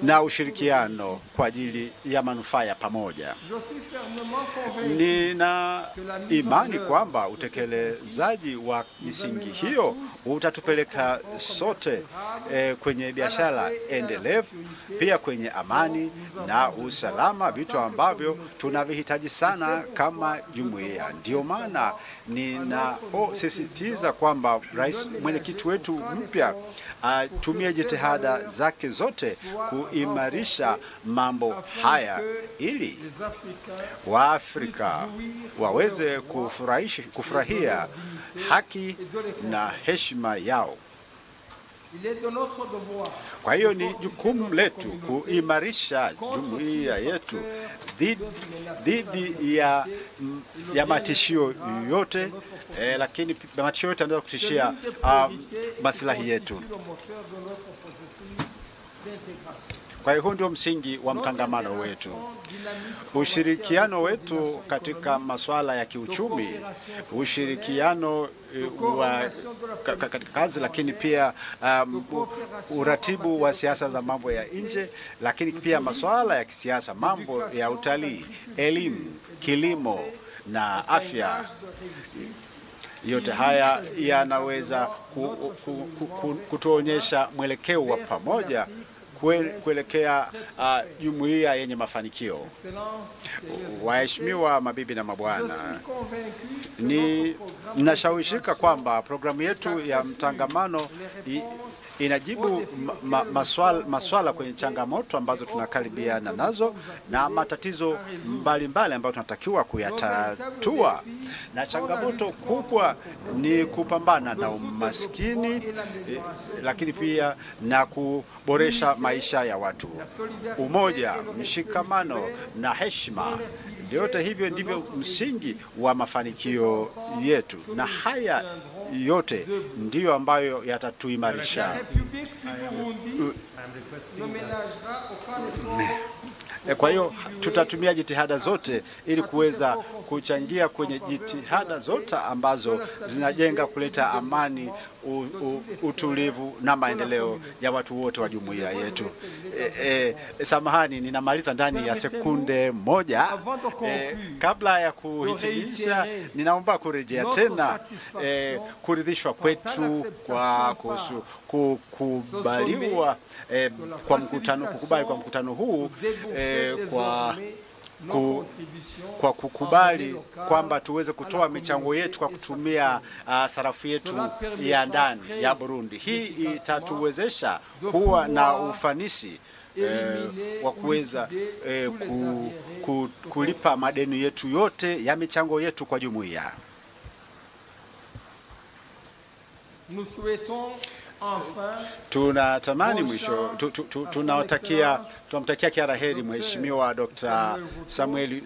na ushirikiano kwa ajili ya manufaa ya pamoja. Nina imani kwamba utekelezaji wa misingi hiyo utatupeleka sote kwenye biashara endelevu, pia kwenye amani na usalama, vitu ambavyo tunavihitaji sana kama jumuiya. Ndio maana ninasisitiza kwamba rais mwenyekiti wetu mpya atumie jitihada zake zote kuimarisha mambo haya ili Waafrika waweze kufurahia haki na heshima yao. Kwa hiyo ni jukumu letu kuimarisha jumuiya yetu dhidi ya matishio yote, lakini matishio yote yanaweza kutishia maslahi yetu. Kwa hiyo ndio msingi wa mtangamano wetu. Ushirikiano wetu katika masuala ya kiuchumi, ushirikiano katika kazi, lakini pia uratibu wa siasa za mambo ya nje, lakini pia masuala ya kisiasa, mambo ya utalii, elimu, kilimo na afya. Yote haya yanaweza kutuonyesha mwelekeo wa pamoja kuelekea jumuiya yenye mafanikio. Waheshimiwa mabibi na mabwana, ninashawishika kwamba programu yetu ya mtangamano inajibu maswala kwenye changamoto ambazo tunakaribiana nazo na matatizo mbalimbali ambayo tunatakiwa kuyatatua. Na changamoto kubwa ni kupambana na umaskini, lakini pia na kuboresha maisha ya watu. Umoja, mshikamano na heshima, yote hivyo ndivyo msingi wa mafanikio yetu, na haya yote ndiyo ambayo yatatuimarisha. Kwa hiyo tutatumia jitihada zote ili kuweza kuchangia kwenye jitihada zote ambazo zinajenga kuleta amani, utulivu na maendeleo ya watu wote wa jumuiya yetu. Samahani, ninamaliza ndani ya sekunde moja. Kabla ya kuhitimisha, ninaomba kurejea tena kuridhishwa kwetu kwa kukubaliwa kwa mkutano, kukubali kwa mkutano huu, kwa kukubali kwamba tuweze kutoa michango yetu kwa kutumia sarafu yetu ya ndani ya Burundi. Hii itatuwezesha kuwa na ufanisi wa kuweza kulipa madeni yetu yote ya michango yetu kwa jumuiya. Tunatamani mwisho, tunamtakia kila heri Mheshimiwa Dr. Samuel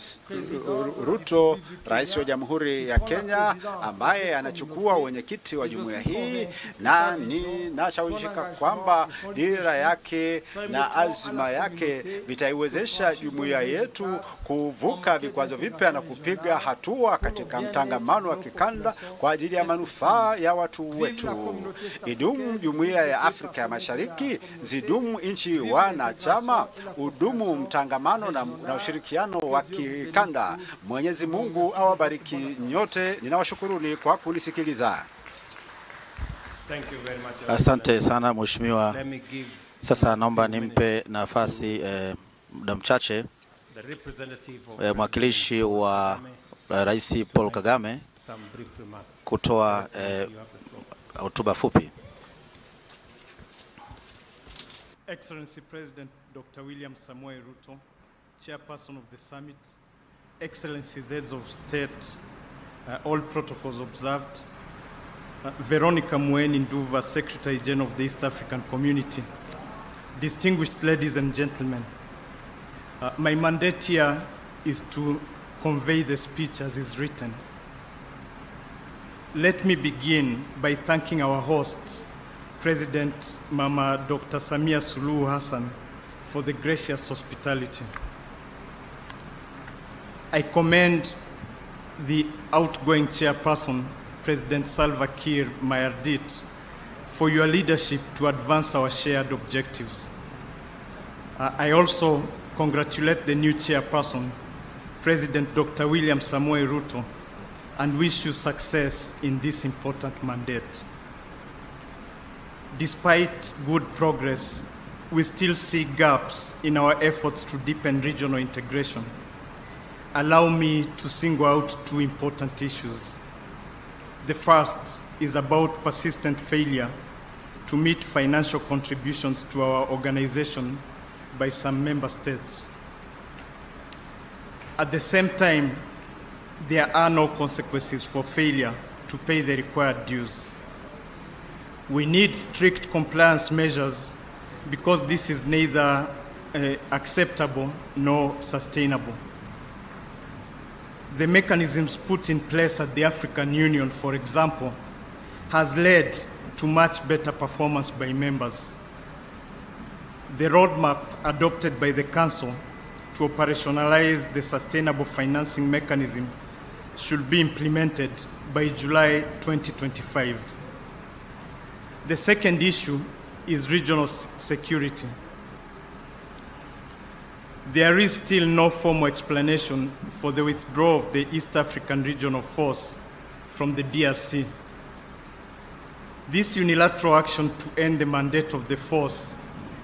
Ruto, Rais wa Jamhuri ya Kenya, ambaye anachukua wenyekiti wa jumuiya hii, na ninashawishika kwamba dira yake na azma yake vitaiwezesha jumuiya yetu kuvuka vikwazo vipya na kupiga hatua katika mtangamano wa kikanda kwa ajili ya manufaa ya watu wetu. Idumu Jumuiya ya Afrika ya Mashariki, zidumu nchi wanachama, udumu mtangamano na ushirikiano wa kikanda. Mwenyezi Mungu awabariki nyote. Ninawashukuruni kwa kunisikiliza. Asante sana Mheshimiwa. Sasa naomba nimpe nafasi muda mchache mwakilishi wa Rais Paul Kagame kutoa hotuba fupi. Excellency President Dr. William Samuel Ruto, Chairperson of the Summit, Excellencies Heads of State, all protocols observed, Veronica Mweni Nduva, Secretary General of the East African Community, distinguished ladies and gentlemen, my mandate here is to convey the speech as is written. Let me begin by thanking our host, President Mama Dr. Samia Suluhu Hassan, for the gracious hospitality. I commend the outgoing chairperson, President Salva Kiir Mayardit, for your leadership to advance our shared objectives. I also congratulate the new chairperson, President Dr. William Samoei Ruto, and wish you success in this important mandate. Despite good progress, we still see gaps in our efforts to deepen regional integration. Allow me to single out two important issues. The first is about persistent failure to meet financial contributions to our organization by some member states. At the same time, there are no consequences for failure to pay the required dues. We need strict compliance measures because this is neither acceptable nor sustainable. The mechanisms put in place at the African Union, for example, has led to much better performance by members. The roadmap adopted by the Council to operationalize the sustainable financing mechanism should be implemented by July 2025. The second issue is regional security. There is still no formal explanation for the withdrawal of the East African Regional Force from the DRC. This unilateral action to end the mandate of the force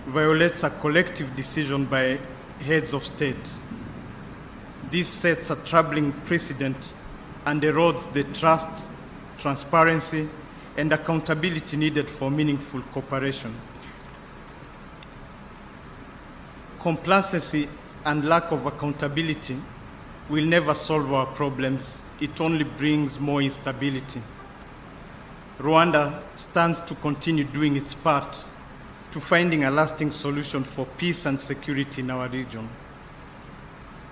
violates a collective decision by heads of state. This sets a troubling precedent and erodes the trust, transparency, and accountability needed for meaningful cooperation. Complacency and lack of accountability will never solve our problems. It only brings more instability. Rwanda stands to continue doing its part to finding a lasting solution for peace and security in our region.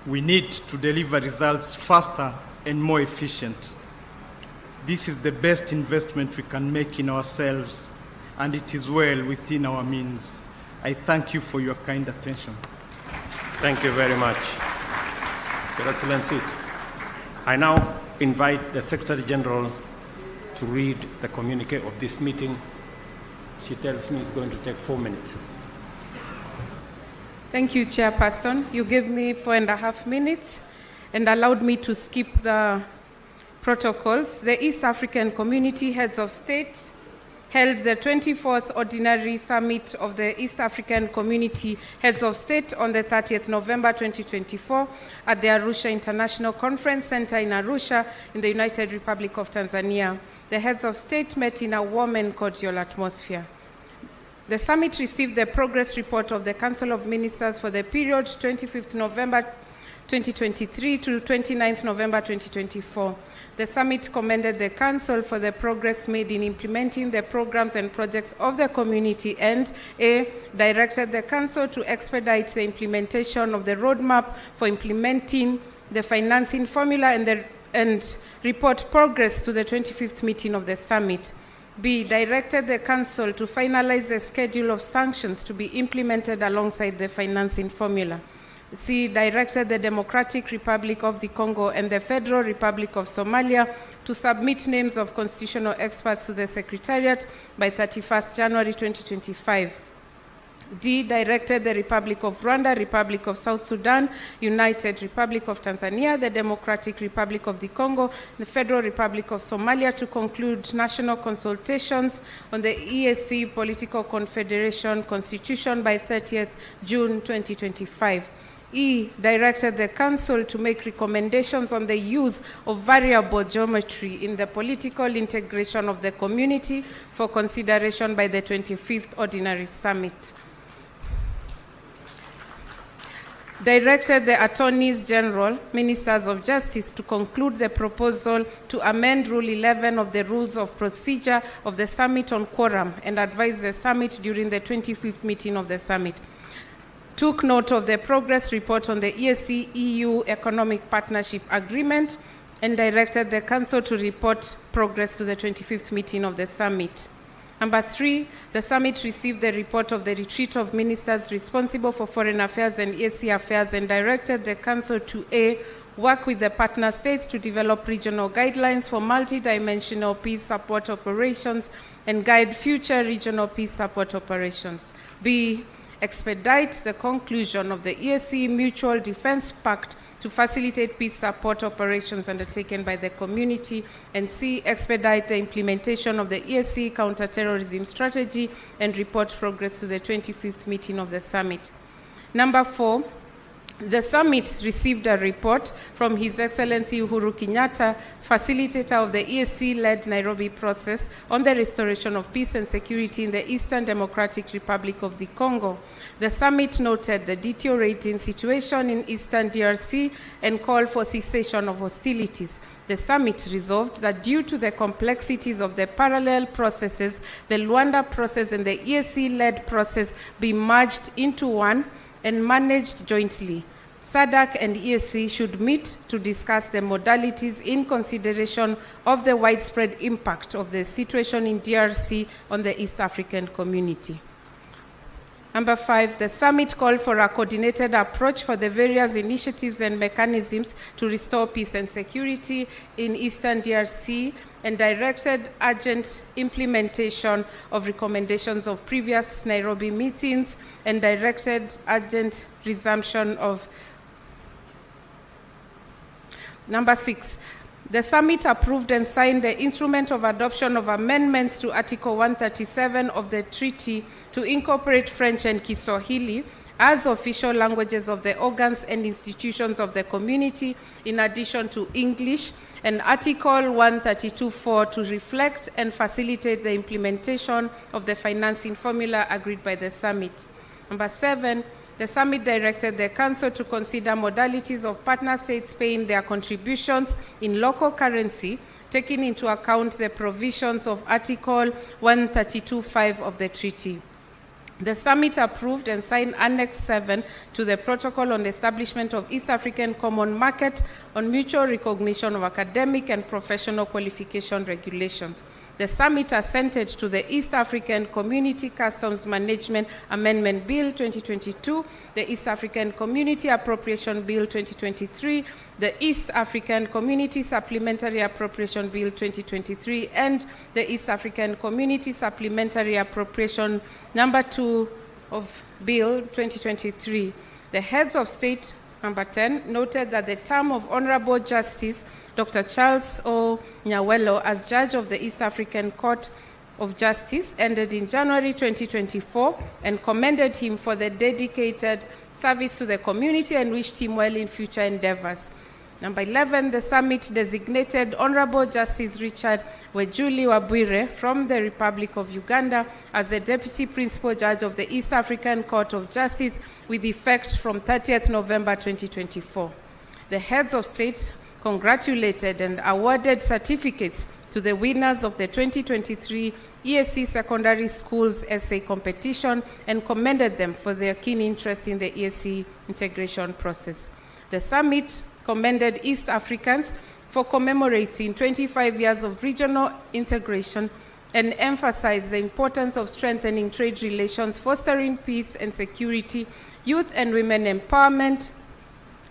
We need to deliver results faster and more efficient. This is the best investment we can make in ourselves, and it is well within our means. I thank you for your kind attention. Thank you very much, Your Excellency. I now invite the Secretary General to read the communique of this meeting. She tells me it's going to take 4 minutes. Thank you, Chairperson. You gave me 4.5 minutes and allowed me to skip the protocols. The East African Community Heads of State held the 24th Ordinary Summit of the East African Community Heads of State on the 30th November 2024 at the Arusha International Conference Center in Arusha in the United Republic of Tanzania. The heads of state met in a warm and cordial atmosphere. The summit received the progress report of the Council of Ministers for the period 25th November 2023 to 29th November 2024. The summit commended the Council for the progress made in implementing the programs and projects of the community and directed the Council to expedite the implementation of the roadmap for implementing the financing formula and report progress to the 25th meeting of the summit. B, directed the Council to finalize the schedule of sanctions to be implemented alongside the financing formula. C, directed the Democratic Republic of the Congo and the Federal Republic of Somalia to submit names of constitutional experts to the Secretariat by 31st January 2025. D, directed the Republic of Rwanda, Republic of South Sudan, United Republic of Tanzania, the Democratic Republic of the Congo, the Federal Republic of Somalia to conclude national consultations on the EAC Political Confederation Constitution by 30th June 2025. E, directed the Council to make recommendations on the use of variable geometry in the political integration of the community for consideration by the 25th Ordinary Summit. Directed the Attorneys General, Ministers of Justice to conclude the proposal to amend Rule 11 of the Rules of Procedure of the Summit on Quorum and advise the Summit during the 25th meeting of the Summit. Took note of the progress report on the EAC-EU Economic Partnership Agreement and directed the Council to report progress to the 25th meeting of the Summit. Number 3, the Summit received the report of the Retreat of Ministers responsible for Foreign Affairs and EAC Affairs and directed the Council to A, work with the partner states to develop regional guidelines for multidimensional peace support operations and guide future regional peace support operations. B, expedite the conclusion of the EAC Mutual Defense Pact to facilitate peace support operations undertaken by the community, and C, expedite the implementation of the EAC counterterrorism strategy and report progress to the 25th meeting of the summit. Number 4, the summit received a report from His Excellency Uhuru Kenyatta, facilitator of the EAC-led Nairobi process on the restoration of peace and security in the Eastern Democratic Republic of the Congo. The summit noted the deteriorating situation in Eastern DRC and called for cessation of hostilities. The summit resolved that due to the complexities of the parallel processes, the Luanda process and the EAC-led process be merged into one and managed jointly. SADC and EAC should meet to discuss the modalities in consideration of the widespread impact of the situation in DRC on the East African community. Number 5, the summit called for a coordinated approach for the various initiatives and mechanisms to restore peace and security in Eastern DRC and directed urgent implementation of recommendations of previous Nairobi meetings and directed urgent resumption of. Number 6, the summit approved and signed the instrument of adoption of amendments to Article 137 of the treaty to incorporate French and Kiswahili as official languages of the organs and institutions of the community, in addition to English, and Article 132.4 to reflect and facilitate the implementation of the financing formula agreed by the summit. Number 7, the summit directed the Council to consider modalities of partner states paying their contributions in local currency, taking into account the provisions of Article 132.5 of the treaty. The summit approved and signed Annex 7 to the Protocol on the Establishment of East African Common Market on mutual recognition of academic and professional qualification regulations. The summit assented to the East African Community Customs Management Amendment Bill 2022, the East African Community Appropriation Bill 2023, the East African Community Supplementary Appropriation Bill 2023, and the East African Community Supplementary Appropriation Number 2 of Bill 2023. The heads of state, number 10, noted that the term of Honorable Justice Dr. Charles O. Nyawelo as judge of the East African Court of Justice ended in January 2024 and commended him for the dedicated service to the community and wished him well in future endeavors. Number 11, the summit designated Honorable Justice Richard Wejuli Wabwire from the Republic of Uganda as the Deputy Principal Judge of the East African Court of Justice with effect from 30th November 2024. The heads of state congratulated and awarded certificates to the winners of the 2023 EAC Secondary Schools Essay Competition and commended them for their keen interest in the EAC integration process. The summit commended East Africans for commemorating 25 years of regional integration and emphasized the importance of strengthening trade relations, fostering peace and security, youth and women empowerment,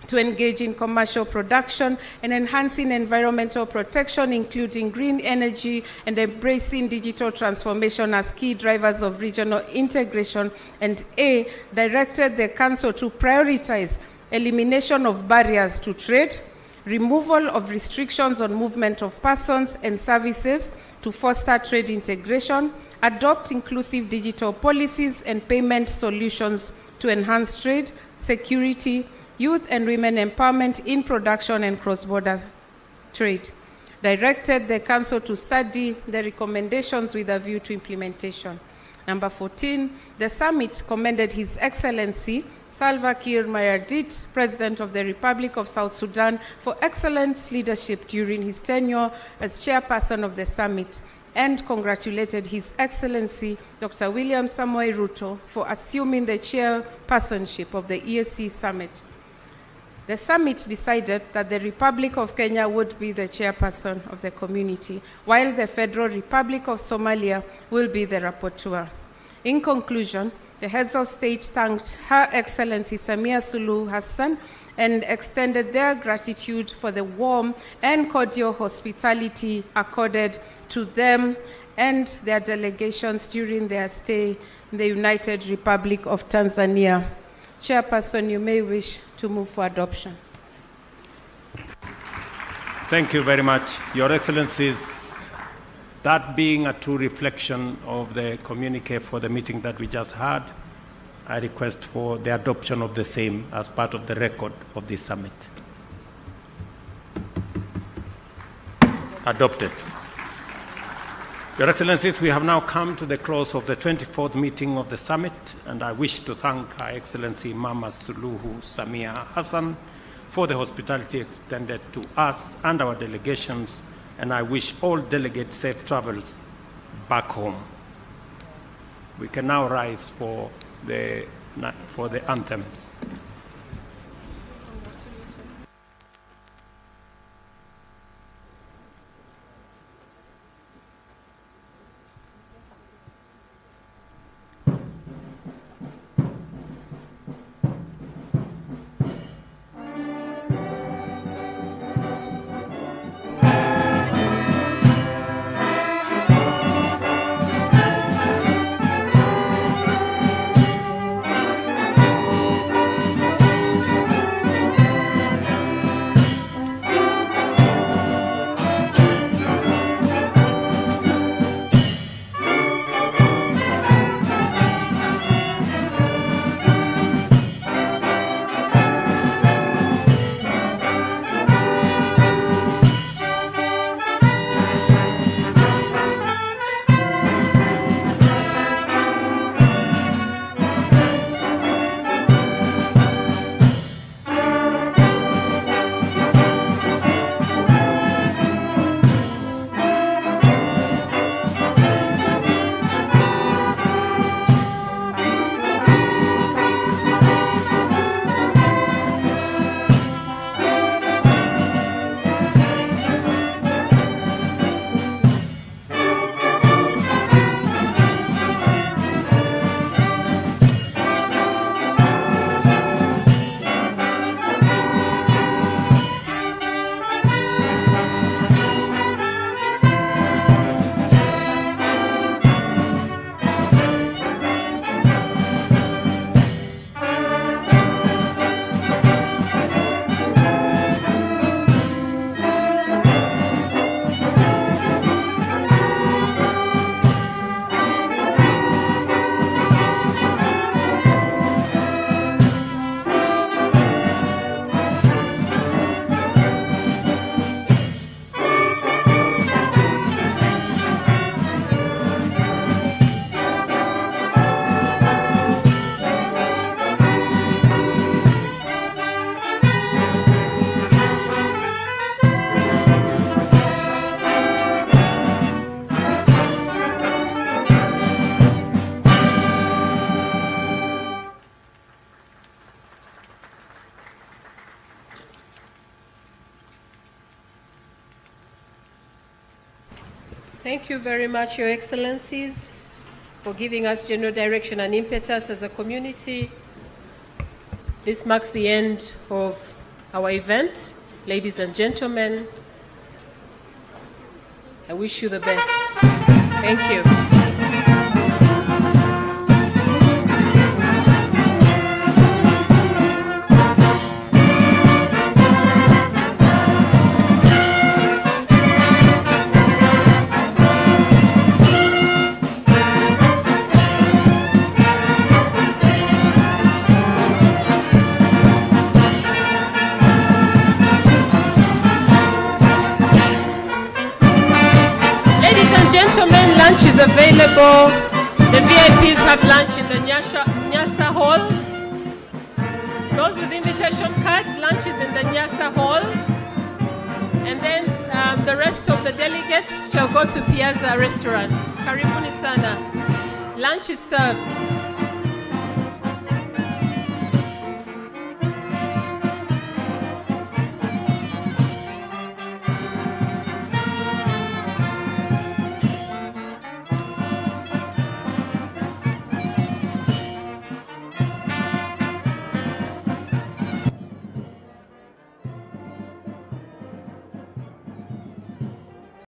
to engage in commercial production and enhancing environmental protection, including green energy, and embracing digital transformation as key drivers of regional integration. And A, directed the Council to prioritize elimination of barriers to trade, removal of restrictions on movement of persons and services to foster trade integration, adopt inclusive digital policies and payment solutions to enhance trade, security, youth and women empowerment in production and cross-border trade. Directed the Council to study the recommendations with a view to implementation. Number 14, the summit commended His Excellency Salva Kiir Mayardit, President of the Republic of South Sudan, for excellent leadership during his tenure as chairperson of the summit, and congratulated His Excellency Dr. William Samoei Ruto for assuming the chairpersonship of the EAC summit. The summit decided that the Republic of Kenya would be the chairperson of the community, while the Federal Republic of Somalia will be the rapporteur. In conclusion, the heads of state thanked Her Excellency Samia Suluhu Hassan and extended their gratitude for the warm and cordial hospitality accorded to them and their delegations during their stay in the United Republic of Tanzania. Chairperson, you may wish to move for adoption. Thank you very much, Your Excellencies. That being a true reflection of the communique for the meeting that we just had, I request for the adoption of the same as part of the record of this summit. Adopted. Your Excellencies, we have now come to the close of the 24th meeting of the summit, and I wish to thank Her Excellency Mama Suluhu Samia Hassan for the hospitality extended to us and our delegations, and I wish all delegates safe travels back home. We can now rise for the anthems. Thank you very much, Your Excellencies, for giving us general direction and impetus as a community. This marks the end of our event. Ladies and gentlemen, I wish you the best. Thank you. Lunch is available. The VIPs have lunch in the Nyasa Hall. Those with invitation cards, lunch is in the Nyasa Hall. And then the rest of the delegates shall go to Piazza Restaurant. Karibuni sana. Lunch is served.